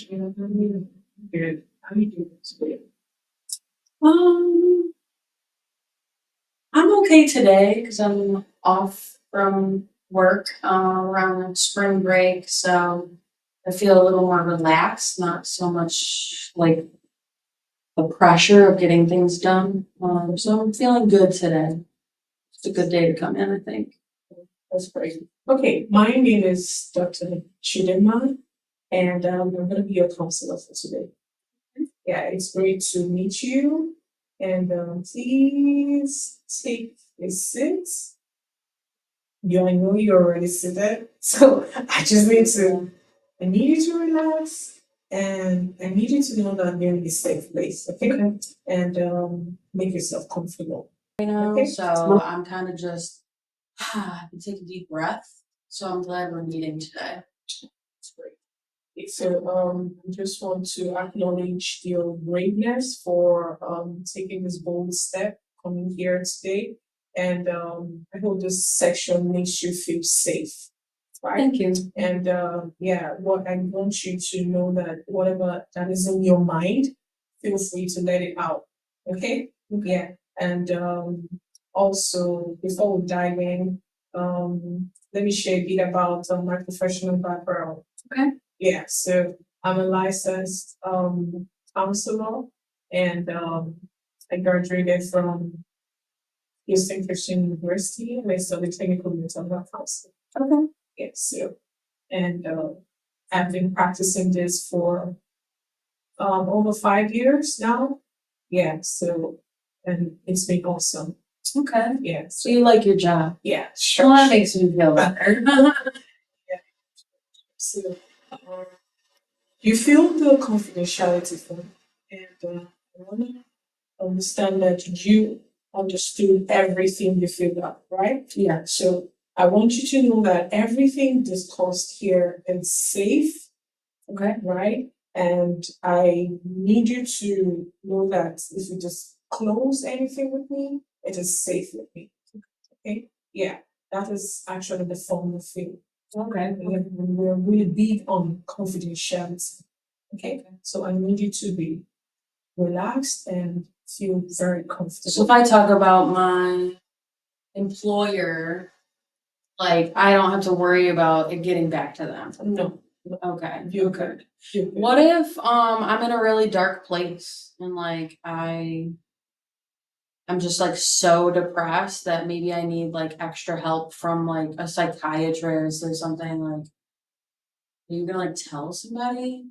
Good. How do you do today? I'm okay today because I'm off from work around spring break, so I feel a little more relaxed, not so much like the pressure of getting things done. So I'm feeling good today. It's a good day to come in, I think. That's great. Okay, my name is Dr. Chidinma, and I'm going to be your counselor for today. Yeah, it's great to meet you. And please take a seat. You, I know you're already seated, so I need you to relax, and I need you to know that you're in a safe place, okay? And make yourself comfortable. You know, okay? So I'm kind of just take a deep breath. So I'm glad we're meeting today. That's great. So I just want to acknowledge your braveness for taking this bold step coming here today. And I hope this section makes you feel safe. Right? Thank you. And yeah, what I want you to know that whatever that is in your mind, feel free to let it out. Okay? Yeah. And also before we dive in, let me share a bit about my professional background. Okay. Yeah, so I'm a licensed counselor, and I graduated from Houston Christian University, and I studied clinical mental health counseling. Okay. Yeah, so and I've been practicing this for over 5 years now. Yeah, so and it's been awesome. Okay. Yeah. So you like your job? Yeah, sure. Well, that makes me feel better. Yeah. So you feel the confidentiality thing, and I want to understand that you understood everything you figured out, right? Yeah. So I want you to know that everything discussed here is safe, okay, right? And I need you to know that if you just close anything with me, it is safe with me. Okay? Yeah, that is actually the formal thing. Okay. We're really big on confidentiality. Okay. So I need you to be relaxed and feel very comfortable. So if I talk about my employer, like I don't have to worry about it getting back to them. No. Okay. You're good. What if I'm in a really dark place and like I'm just like so depressed that maybe I need like extra help from like a psychiatrist or something? Like, are you gonna like tell somebody?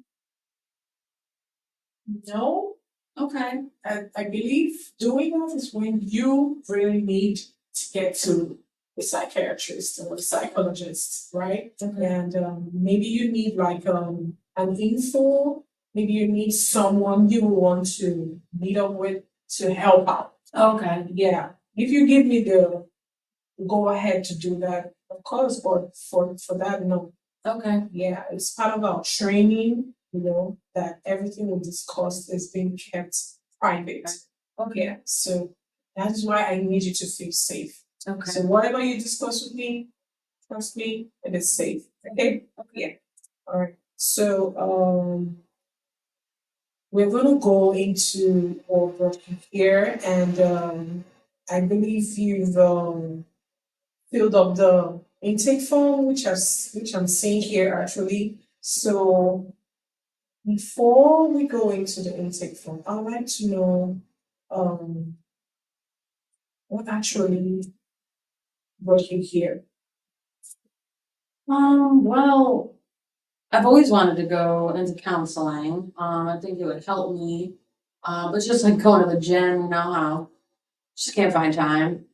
No. Okay. I believe doing that is when you really need to get to a psychiatrist or a psychologist, right? Okay. And maybe you need like an info. Maybe you need someone you want to meet up with to help out. Okay. Yeah. If you give me the go ahead to do that, of course, but for that, no. Okay. Yeah, it's part of our training, that everything we discussed is being kept private. Okay. Yeah, so that is why I need you to feel safe. Okay. So whatever you discuss with me, trust me, it is safe. Okay? Okay. Yeah. All right. So we're gonna go into over here, and I believe you've filled up the intake form, which I'm seeing here actually. So before we go into the intake form, I'd like to know um, what actually brought you here. Well, I've always wanted to go into counseling. I think it would help me. But just like going to the gym, you know how just can't find time.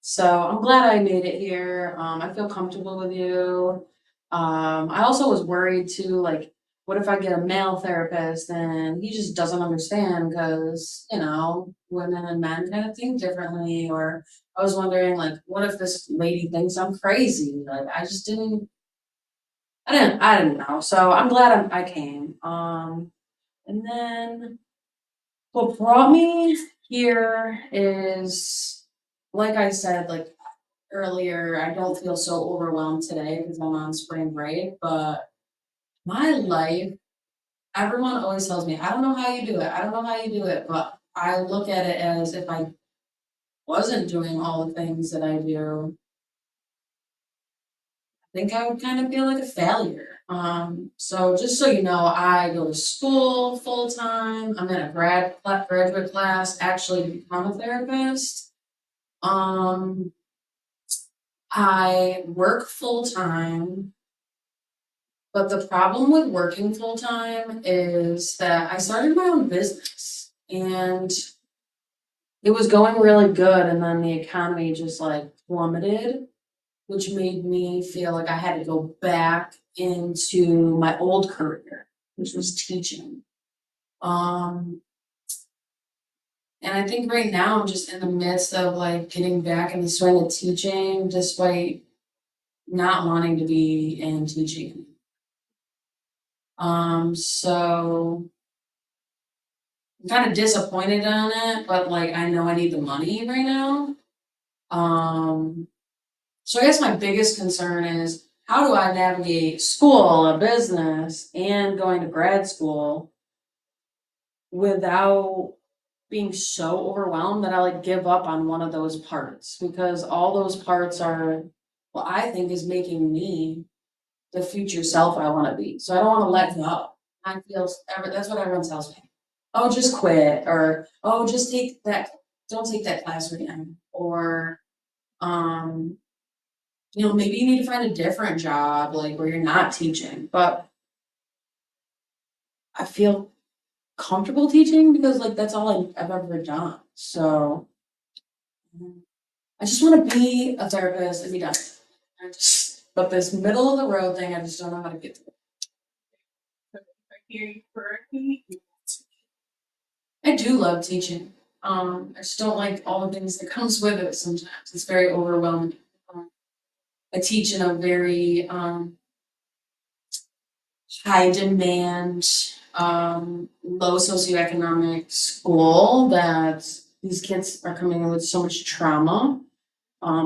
So I'm glad I made it here. I feel comfortable with you. I also was worried too, like, what if I get a male therapist and he just doesn't understand because, women and men kind of think differently. Or I was wondering, like, what if this lady thinks I'm crazy? Like, I didn't know. So I'm glad I came. And then what brought me here is, like I said, like earlier, I don't feel so overwhelmed today because I'm on spring break, but my life, everyone always tells me, I don't know how you do it. I don't know how you do it. But I look at it as if I wasn't doing all the things that I do, I think I would kind of feel like a failure. So just so you know, I go to school full time. I'm in a graduate class actually to become a therapist. Um, I work full time, but the problem with working full time is that I started my own business and it was going really good, and then the economy just like plummeted, which made me feel like I had to go back into my old career, which was teaching. Um, and I think right now I'm just in the midst of like getting back in the swing of teaching, despite not wanting to be in teaching. So I'm kind of disappointed on it, but like I know I need the money right now. Um, so I guess my biggest concern is how do I navigate school, a business, and going to grad school without being so overwhelmed that I like give up on one of those parts, because all those parts are what I think is making me the future self I want to be. So I don't want to let go. I feel that's what everyone tells me. Oh, just quit, or oh, just take that. Don't take that class again, or um, maybe you need to find a different job, like where you're not teaching. But I feel comfortable teaching because like that's all I've ever done. So I just want to be a therapist and be done. But this middle of the road thing, I just don't know how to get to. I hear you correctly. I do love teaching. I just don't like all the things that comes with it sometimes. It's very overwhelming. Um, I teach in a very high demand, low socioeconomic school that these kids are coming in with so much trauma.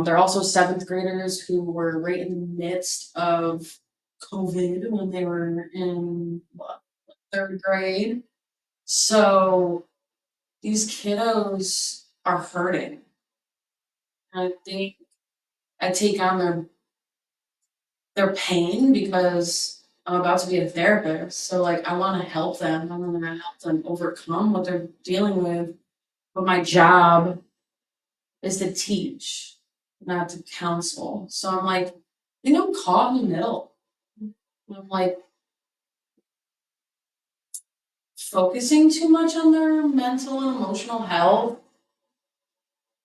They're also seventh graders who were right in the midst of COVID when they were in third grade. So these kiddos are hurting. I think I take on their pain because I'm about to be a therapist. So like I want to help them. I want to help them overcome what they're dealing with. But my job is to teach, not to counsel. So I'm like, I think I'm caught in the middle. I'm like focusing too much on their mental and emotional health,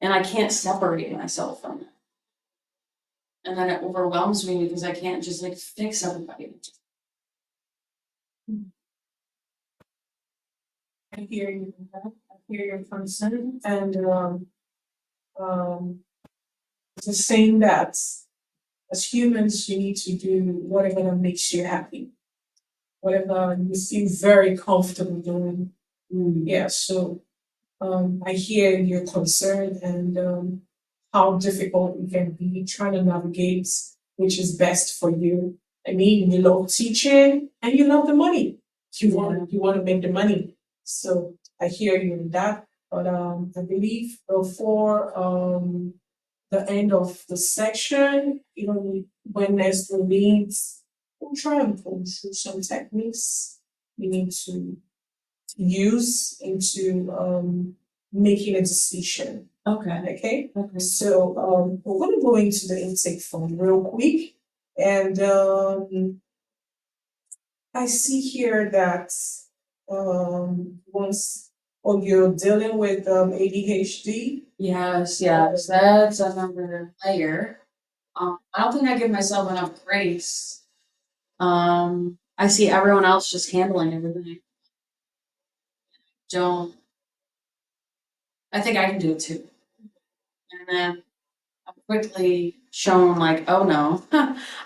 and I can't separate myself from it. And then it overwhelms me because I can't just like fix everybody. I hear you. I hear your concern, and um, it's the same that as humans, you need to do whatever makes you happy, whatever you feel very comfortable doing. Yeah. So I hear your concern and how difficult it can be trying to navigate which is best for you. I mean, you love teaching and you love the money. You want to make the money. So I hear you in that. But I believe before the end of the section, when there's the leads, we'll try and pull through some techniques we need to use into making a decision. Okay. Okay. Okay. So we're going to go into the intake form real quick. And I see here that once you're dealing with ADHD. Yes, yes, that's another layer. I don't think I give myself enough grace. I see everyone else just handling everything. Don't I think I can do it too. And then I'm quickly shown like, oh no,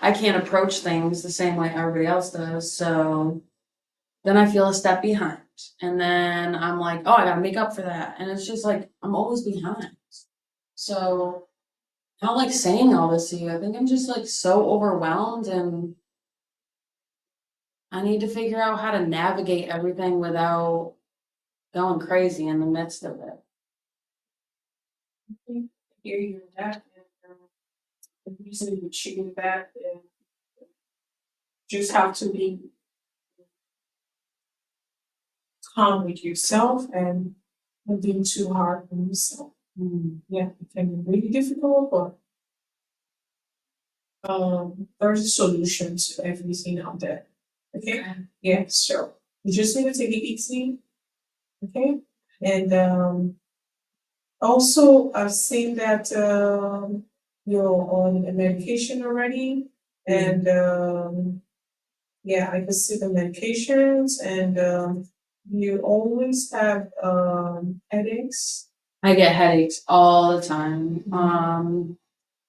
I can't approach things the same way everybody else does. So then I feel a step behind. And then I'm like, oh, I gotta make up for that. And it's just like I'm always behind. So not like saying all this to you. I think I'm just like so overwhelmed and I need to figure out how to navigate everything without going crazy in the midst of it. I hear you on that. And the reason you choose that is just have to be calm with yourself and not being too hard on yourself. Yeah, it can be really difficult, but there's a solution to everything out there. Okay? Yeah, so you just need to take it easy. Okay? And also I've seen that you're on a medication already. And yeah, I can see the medications and you always have headaches. I get headaches all the time.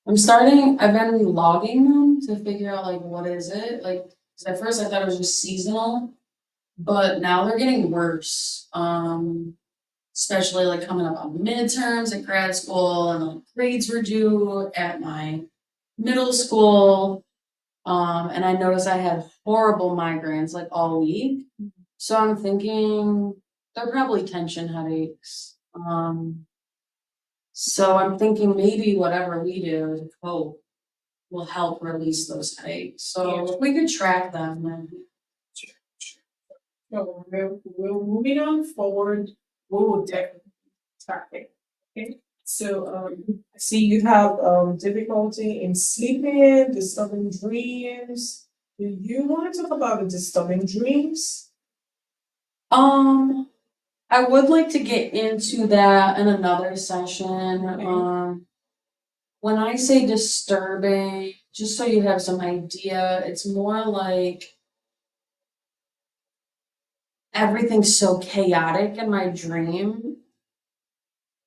I've been logging them to figure out like what is it. Like 'cause at first I thought it was just seasonal, but now they're getting worse. Especially like coming up on midterms at grad school and like grades were due at my middle school. And I noticed I had horrible migraines like all week. So I'm thinking they're probably tension headaches. So I'm thinking maybe whatever we do to cope will help release those headaches. So if we could track them, then So we're moving on forward. We will definitely track it. Okay. So I see you have difficulty in sleeping, disturbing dreams. Do you want to talk about the disturbing dreams? I would like to get into that in another session. Okay. When I say disturbing, just so you have some idea, it's more like everything's so chaotic in my dream.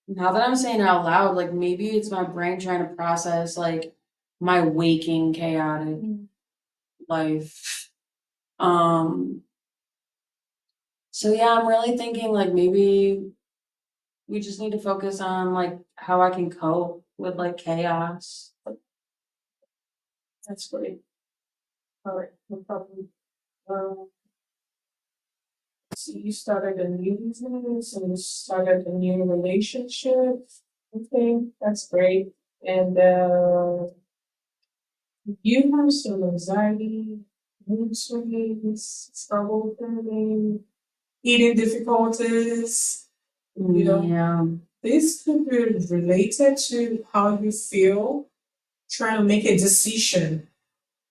Now that I'm saying it out loud, like maybe it's my brain trying to process like my waking chaotic life. Um, so yeah, I'm really thinking like maybe we just need to focus on like how I can cope with like chaos. That's great. All right, no problem. Um, so you started a new business and you started a new relationship. Okay, that's great. And you have some anxiety, mood swings, struggle feeling, eating difficulties. You know, Yeah. this could be related to how you feel trying to make a decision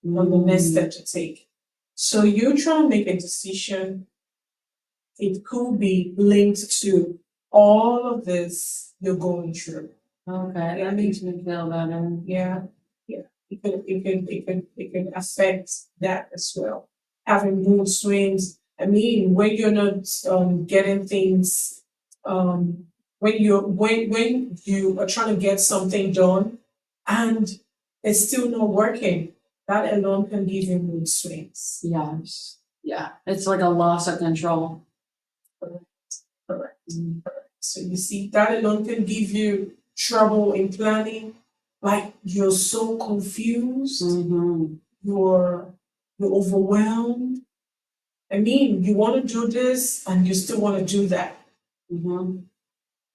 on the next step to take. So you try to make a decision, it could be linked to all of this you're going through. Okay, that makes me feel better. Yeah, yeah. It can affect that as well. Having mood swings. I mean, when you're not getting things when you are trying to get something done and it's still not working, that alone can give you mood swings. Yes. Yeah. It's like a loss of control. Correct. So you see, that alone can give you trouble in planning. Like you're so confused, you're you're overwhelmed. I mean, you want to do this and you still want to do that.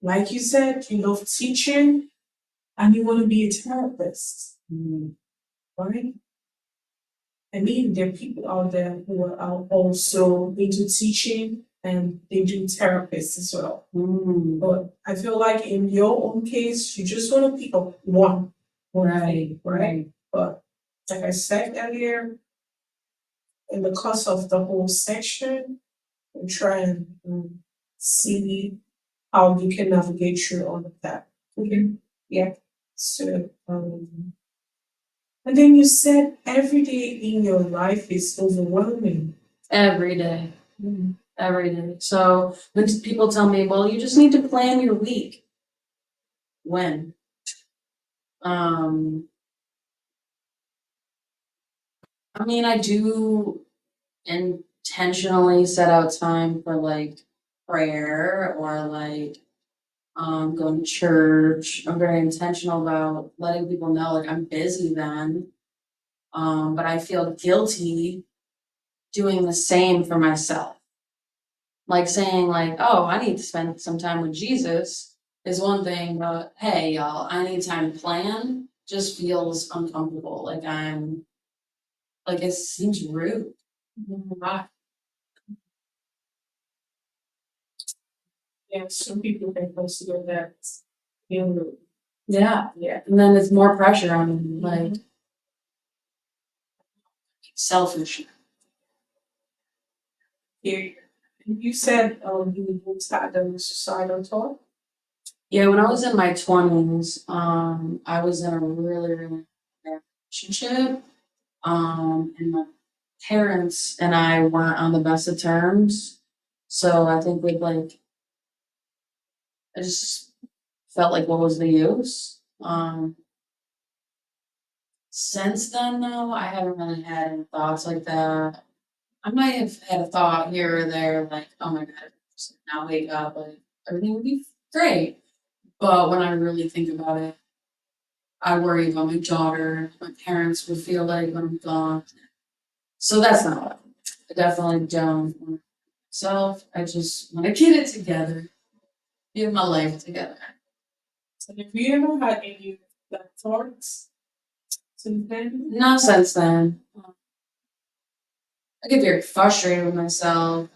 Like you said, you love teaching and you want to be a therapist, right? I mean, there are people out there who are also into teaching and they do therapists as well. But I feel like in your own case, you just want to pick up one thing, right? But like I said earlier, in the course of the whole section, we try and see how you can navigate through all of that. Okay. Yeah. So and then you said every day in your life is overwhelming. Every day. Every day. So when people tell me, well, you just need to plan your week. When? I mean, I do intentionally set out time for like prayer or like going to church. I'm very intentional about letting people know like I'm busy then. But I feel guilty doing the same for myself. Like saying like, oh, I need to spend some time with Jesus is one thing, but hey, y'all, I need time to plan just feels uncomfortable. Like it seems rude. Right. Yeah, some people can consider that being rude. Yeah. Yeah. And then it's more pressure on like selfish. Here, you said you once had a suicidal thought. Yeah, when I was in my 20s, I was in a really bad relationship. And my parents and I weren't on the best of terms. So I think with like I just felt like what was the use? Since then though, I haven't really had any thoughts like that. I might have had a thought here or there, like, oh my god, just now wake up, like everything would be great. But when I really think about it, I worry about my daughter, my parents would feel like when I'm gone. So that's not what I definitely don't want myself. I just want to get it together, get my life together. So have you ever had any black thoughts since then? Not since then. I get very frustrated with myself.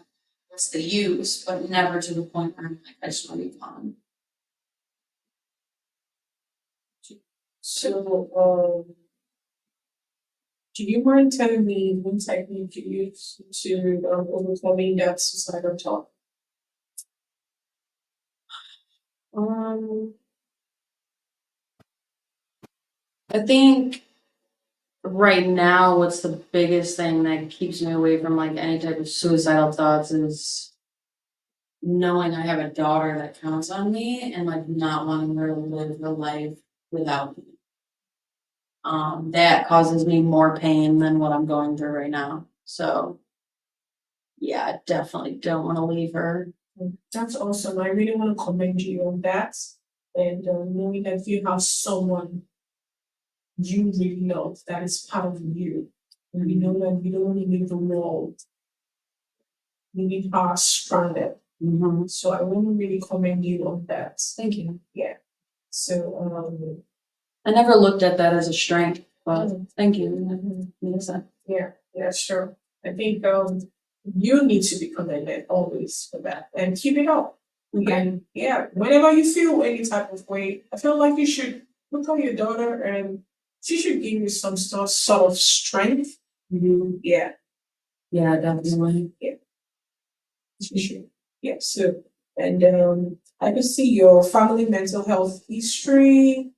What's the use? But never to the point where I'm like, I just want to be gone. So, do you mind telling me one technique you use to overcoming that suicidal thought? Um, I think right now, what's the biggest thing that keeps me away from like any type of suicidal thoughts is knowing I have a daughter that counts on me and like not wanting her to live her life without me. That causes me more pain than what I'm going through right now. So yeah, I definitely don't want to leave her. That's awesome. I really want to commend you on that. And knowing that you have someone you really love that is part of you. And you know that you don't want to leave the world. You need her stranded. Mm-hmm. So I want to really commend you on that. Thank you. Yeah. So I never looked at that as a strength, but thank you. yeah, sure. I think you need to be commended always for that and keep it up. Okay. And yeah, whenever you feel any type of way, I feel like you should look at your daughter and she should give you some sort of strength. Mm-hmm. Yeah. Yeah, definitely. Yeah. She should. Yeah. So and I could see your family mental health history,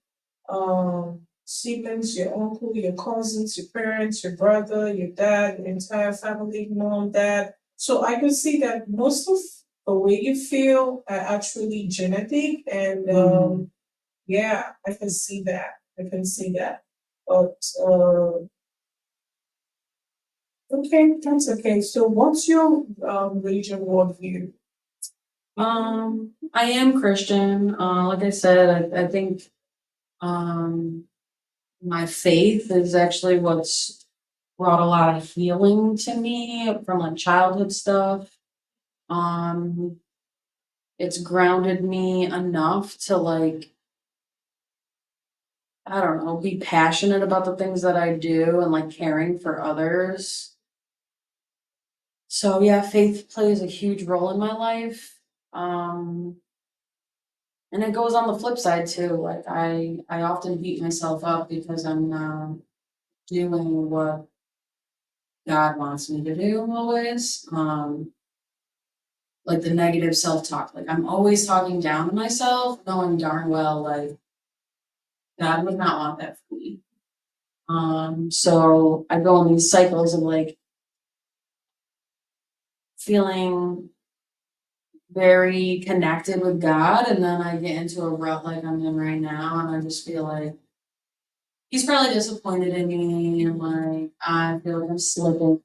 siblings, your uncle, your cousins, your parents, your brother, your dad, your entire family, mom, dad. So I could see that most of the way you feel are actually genetic, and yeah, I can see that. I can see that. But okay, that's okay. So, what's your religion worldview? I am Christian. Like I said, I think my faith is actually what's brought a lot of healing to me from like childhood stuff. Um, it's grounded me enough to like, I don't know, be passionate about the things that I do and like caring for others. So yeah, faith plays a huge role in my life. Um, and it goes on the flip side too. Like I often beat myself up because I'm not doing what God wants me to do always. Like the negative self-talk. Like I'm always talking down to myself, knowing darn well like God would not want that for me. So I go in these cycles of like feeling very connected with God, and then I get into a rut like I'm in right now, and I just feel like He's probably disappointed in me, and like I feel like I'm slipping.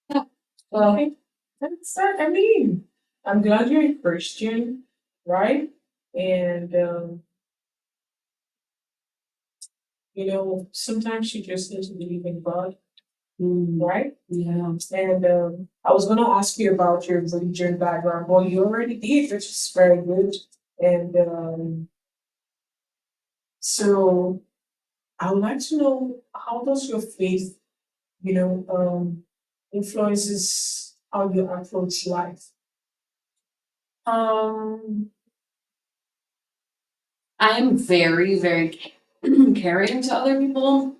Yeah. Well, Okay, that's that. I mean, I'm glad you're a Christian, right? And sometimes you just need to believe in God, Mm, right? yeah. And I was going to ask you about your religion background. Well, you already did, which is very good. And so I would like to know, how does your faith, influences how you approach life? Um, I am very, very caring to other people.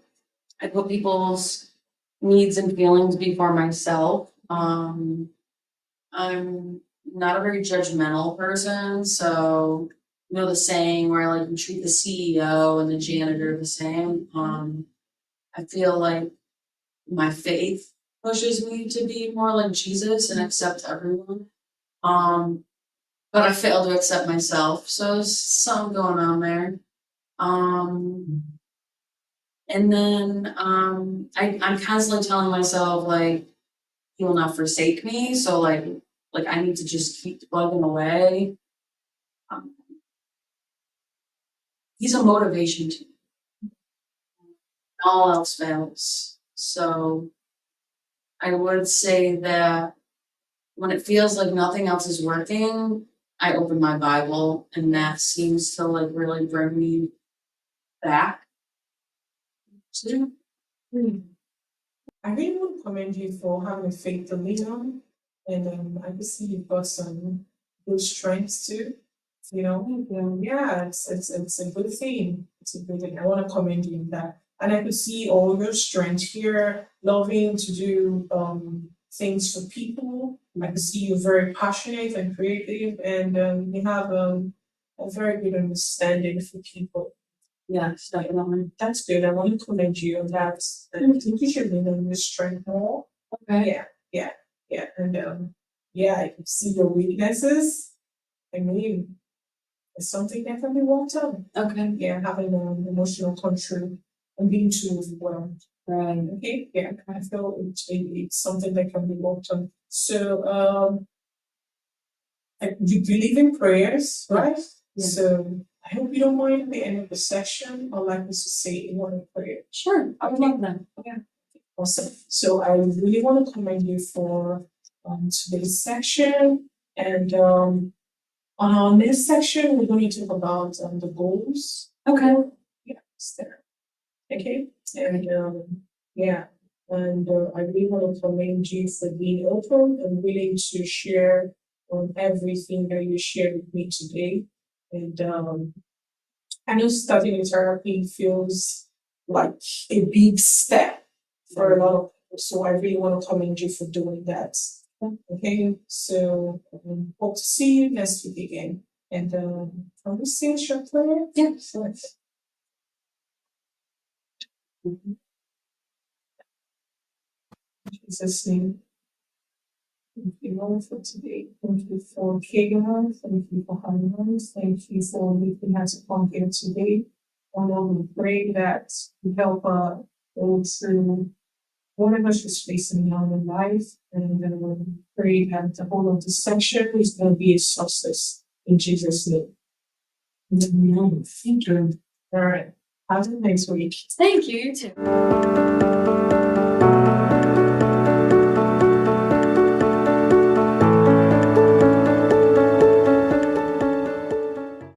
I put people's needs and feelings before myself. I'm not a very judgmental person, so the saying where like you treat the CEO and the janitor the same. I feel like my faith pushes me to be more like Jesus and accept everyone. Um, but I fail to accept myself, so there's something going on there. Um, and then I'm constantly telling myself like he will not forsake me. So like I need to just keep plugging away. Um, he's a motivation to me. All else fails. So I would say that when it feels like nothing else is working, I open my Bible and that seems to like really bring me back to. I really want to commend you for having faith to lean on. And I can see you've got some good strengths too. Yeah, it's a good thing. It's a good thing. I want to commend you on that. And I could see all your strength here, loving to do things for people. I can see you're very passionate and creative, and you have a very good understanding for people. Yes, definitely. That's good. I want to commend you on that. And I think you should lean on your strength more. Okay. Yeah. And yeah, I can see your weaknesses. I mean, it's something that can be worked on. Okay. Yeah, having emotional control and being too overwhelmed. Right. Okay, yeah, I feel it's something that can be worked on. So, you believe in prayers, right? Yeah. So, I hope you don't mind at the end of the session. I'd like us to say one prayer. Sure. I would love that. Okay. Awesome. So, I really want to commend you for today's section. And on our next section, we're going to talk about the goals. Okay. Yeah, it's there. Okay. And yeah. And I really want to commend you for being open and willing to share everything that you shared with me today. And I know starting in therapy feels like a big step for a lot of people. So I really want to commend you for doing that. Okay, so hope to see you next week again. And can we say a short prayer? Yes. Jesus' name. Thank you, Lord, for today. Thank you for Kayla. Thank you for Hannes. Thank you for making us come here today. And Lord, we pray that you help go through whatever she's facing now in life. And pray that the whole of this section is going to be a success in Jesus' name. Amen. Thank you. All right. Have a nice week. Thank you. You too.